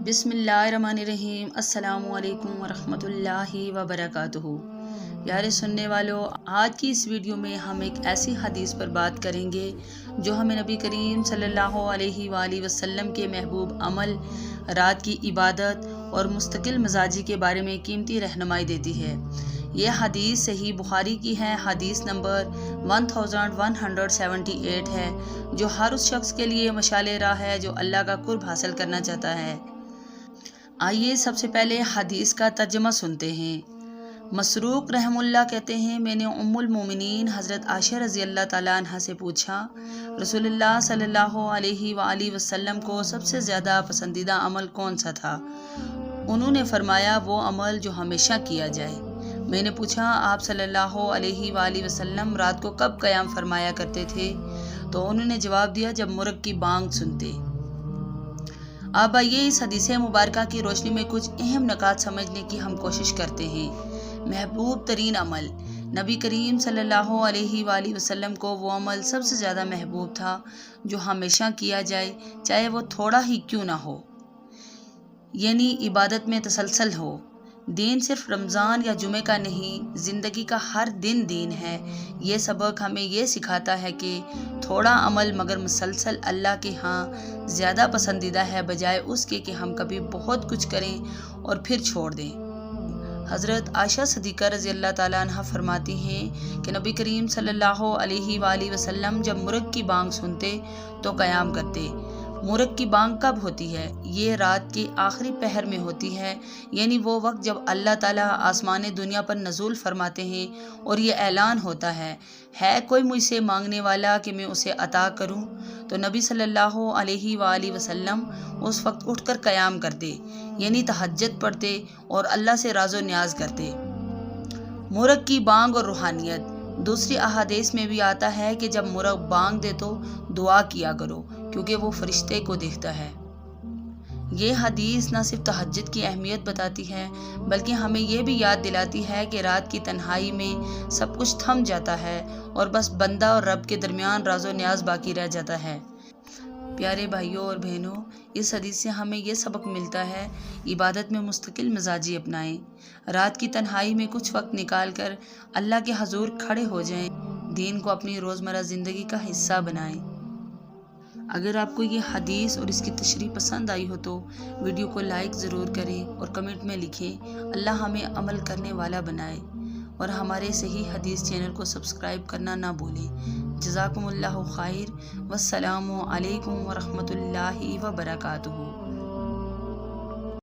बिस्मिल्लाहिर्रहमानिर्रहीम। अस्सलामु अलैकुम वरहमतुल्लाहि वबरकातुहू। प्यारे सुनने वालों, आज की इस वीडियो में हम एक ऐसी हदीस पर बात करेंगे जो हमें नबी करीम सल्लल्लाहु अलैहि वसल्लम के महबूब अमल, रात की इबादत और मुस्तकिल मिजाजी के बारे में कीमती रहनुमाई देती है। ये हदीस सही बुखारी की है, हदीस नंबर 1178 है, जो हर उस शख्स के लिए मशाले राह है जो अल्लाह का कुर्ब हासिल करना चाहता है। आइए सबसे पहले हदीस का तर्जुमा सुनते हैं। मसरूक रहमुल्लाह कहते हैं, मैंने उम्मुल मोमिनीन हज़रत आयशा रज़ी अल्लाह ताला अन्हा से पूछा, रसूलुल्लाह सल्लल्लाहु अलैहि वसल्लम को सबसे ज़्यादा पसंदीदा अमल कौन सा था? उन्होंने फरमाया, वो अमल जो हमेशा किया जाए। मैंने पूछा, आप सल्लल्लाहु अलैहि वसल्लम रात को कब क़याम फरमाया करते थे? तो उन्होंने जवाब दिया, जब मुर्ग की बांग सुनते। अब आइए इस हदीस मुबारका की रोशनी में कुछ अहम नकात समझने की हम कोशिश करते हैं। महबूब तरीन अमल, नबी करीम सल्लल्लाहु अलैहि वसल्लम को वो अमल सबसे ज़्यादा महबूब था जो हमेशा किया जाए, चाहे वो थोड़ा ही क्यों ना हो, यानी इबादत में तसलसल हो। दीन सिर्फ रमज़ान या जुमे का नहीं, ज़िंदगी का हर दिन दीन है। ये सबक हमें ये सिखाता है कि थोड़ा अमल मगर मुसलसल अल्लाह के यहाँ ज़्यादा पसंदीदा है, बजाय उसके कि हम कभी बहुत कुछ करें और फिर छोड़ दें। हज़रत आयशा सिद्दीक़ा रज़ी अल्लाह ताला अन्हा फरमाती हैं कि नबी करीम सल्लल्लाहु अलैहि वसल्लम जब मुर्ग की बांग सुनते तो क़याम करते। मुर्ग की बांग कब होती है? ये रात के आखिरी पहर में होती है, यानी वो वक्त जब अल्लाह ताला आसमान दुनिया पर नज़ूल फरमाते हैं और ये ऐलान होता है कोई मुझसे मांगने वाला कि मैं उसे अता करूं? तो नबी सल्लल्लाहु अलैहि वसल्लम उस वक्त उठकर क़याम करते, यानी तहज्जुद पढ़ते और अल्लाह से राज़ो न्याज करते। मुर्ग की बांग और रूहानियत, दूसरी अहादीस में भी आता है कि जब मुर्ग बांग दे तो दुआ किया करो, क्योंकि वो फरिश्ते को देखता है। ये हदीस न सिर्फ तहज्जुद की अहमियत बताती है, बल्कि हमें ये भी याद दिलाती है कि रात की तन्हाई में सब कुछ थम जाता है और बस बंदा और रब के दरमियान राज़ो न्याज बाकी रह जाता है। प्यारे भाइयों और बहनों, इस हदीस से हमें यह सबक मिलता है, इबादत में मुस्तकिल मिजाजी अपनाएं। रात की तन्हाई में कुछ वक्त निकाल कर अल्लाह के हजूर खड़े हो जाएं। दीन को अपनी रोज़मर्रा ज़िंदगी का हिस्सा बनाएं। अगर आपको ये हदीस और इसकी तशरीह पसंद आई हो तो वीडियो को लाइक ज़रूर करें और कमेंट में लिखें, अल्लाह हमें अमल करने वाला बनाए। और हमारे सही हदीस चैनल को सब्सक्राइब करना ना भूलें। जज़ाकुमुल्लाहु खैर। वस्सलामु अलैकुम वरहमतुल्लाहि वबरकातुहू।